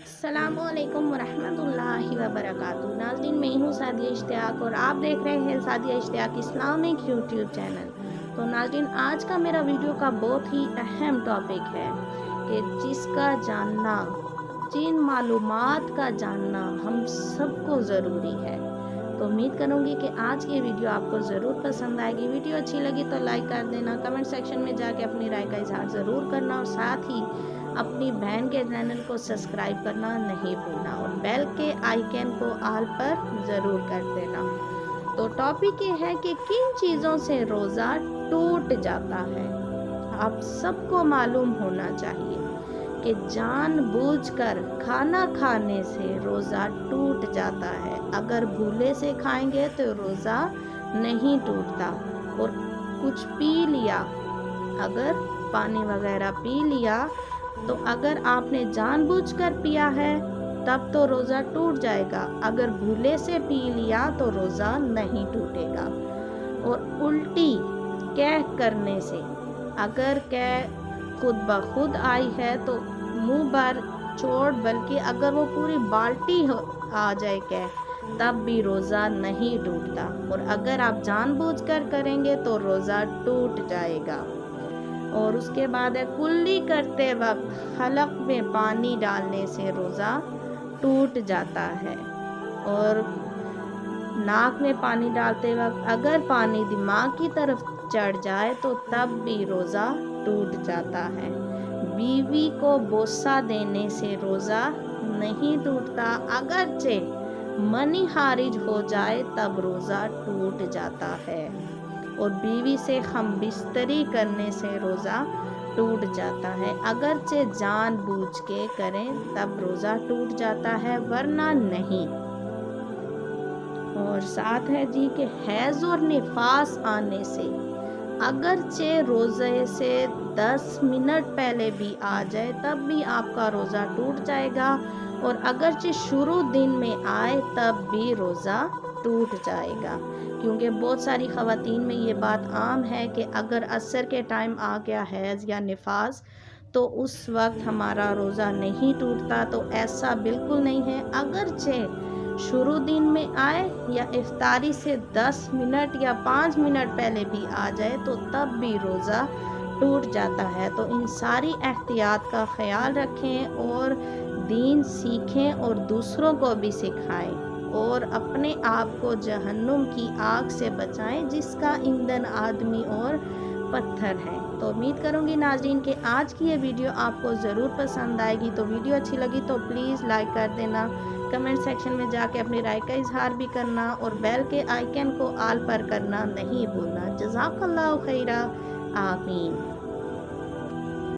अस्सलाम वालेकुम वरहमतुल्लाहि वबरकातुहू। नाज़रीन, मैं हूँ सादिया इश्तियाक और आप देख रहे हैं Sadia Ishtiaq Islamic YouTube channel. तो नाज़रीन, आज का मेरा वीडियो का बहुत ही अहम टॉपिक है कि जिसका जानना, जिन मालूमात का जानना हम सबको ज़रूरी है। तो उम्मीद करूँगी कि आज की वीडियो आपको ज़रूर पसंद आएगी। वीडियो अच्छी लगी तो लाइक कर देना, कमेंट सेक्शन में जाके अपनी राय का इजहार ज़रूर करना और साथ ही अपनी बहन के चैनल को सब्सक्राइब करना नहीं भूलना और बेल के आइकन को ऑल पर ज़रूर कर देना। तो टॉपिक ये है कि किन चीज़ों से रोज़ा टूट जाता है। आप सबको मालूम होना चाहिए कि जानबूझकर खाना खाने से रोज़ा टूट जाता है। अगर भूले से खाएंगे तो रोज़ा नहीं टूटता। और कुछ पी लिया, अगर पानी वगैरह पी लिया, तो अगर आपने जानबूझकर पिया है तब तो रोज़ा टूट जाएगा। अगर भूले से पी लिया तो रोज़ा नहीं टूटेगा। और उल्टी कह करने से, अगर कह खुद ब खुद आई है तो मुंह भर छोड़, बल्कि अगर वो पूरी बाल्टी आ जाए कह, तब भी रोज़ा नहीं टूटता। और अगर आप जानबूझकर करेंगे तो रोज़ा टूट जाएगा। और उसके बाद है कुल्ली करते वक्त हलक में पानी डालने से रोज़ा टूट जाता है। और नाक में पानी डालते वक्त अगर पानी दिमाग की तरफ चढ़ जाए तो तब भी रोज़ा टूट जाता है। बीवी को बोसा देने से रोज़ा नहीं टूटता, अगरचे मनी खारिज हो जाए तब रोज़ा टूट जाता है। और बीवी से हम बिस्तरी करने से रोज़ा टूट जाता है, अगरचे जानबूझ के करें तब रोज़ा टूट जाता है, वरना नहीं। और साथ है जी कि हैज़ और निफास आने से, अगरचे रोज़े से 10 मिनट पहले भी आ जाए तब भी आपका रोज़ा टूट जाएगा। और अगरचे शुरू दिन में आए तब भी रोज़ा टूट जाएगा। क्योंकि बहुत सारी ख़वातीन में ये बात आम है कि अगर असर के टाइम आ गया हैज़ या निफास तो उस वक्त हमारा रोज़ा नहीं टूटता। तो ऐसा बिल्कुल नहीं है। अगरचे शुरू दिन में आए या इफ्तारी से 10 मिनट या 5 मिनट पहले भी आ जाए तो तब भी रोज़ा टूट जाता है। तो इन सारी एहतियात का ख्याल रखें और दीन सीखें और दूसरों को भी सिखाएं और अपने आप को जहन्नुम की आग से बचाएं जिसका ईंधन आदमी और पत्थर है। तो उम्मीद करूंगी नाज़रीन कि आज की ये वीडियो आपको ज़रूर पसंद आएगी। तो वीडियो अच्छी लगी तो प्लीज़ लाइक कर देना, कमेंट सेक्शन में जाके अपनी राय का इजहार भी करना और बेल के आइकन को ऑल पर करना नहीं भूलना। जज़ाकल्लाहु खैरा, आमीन।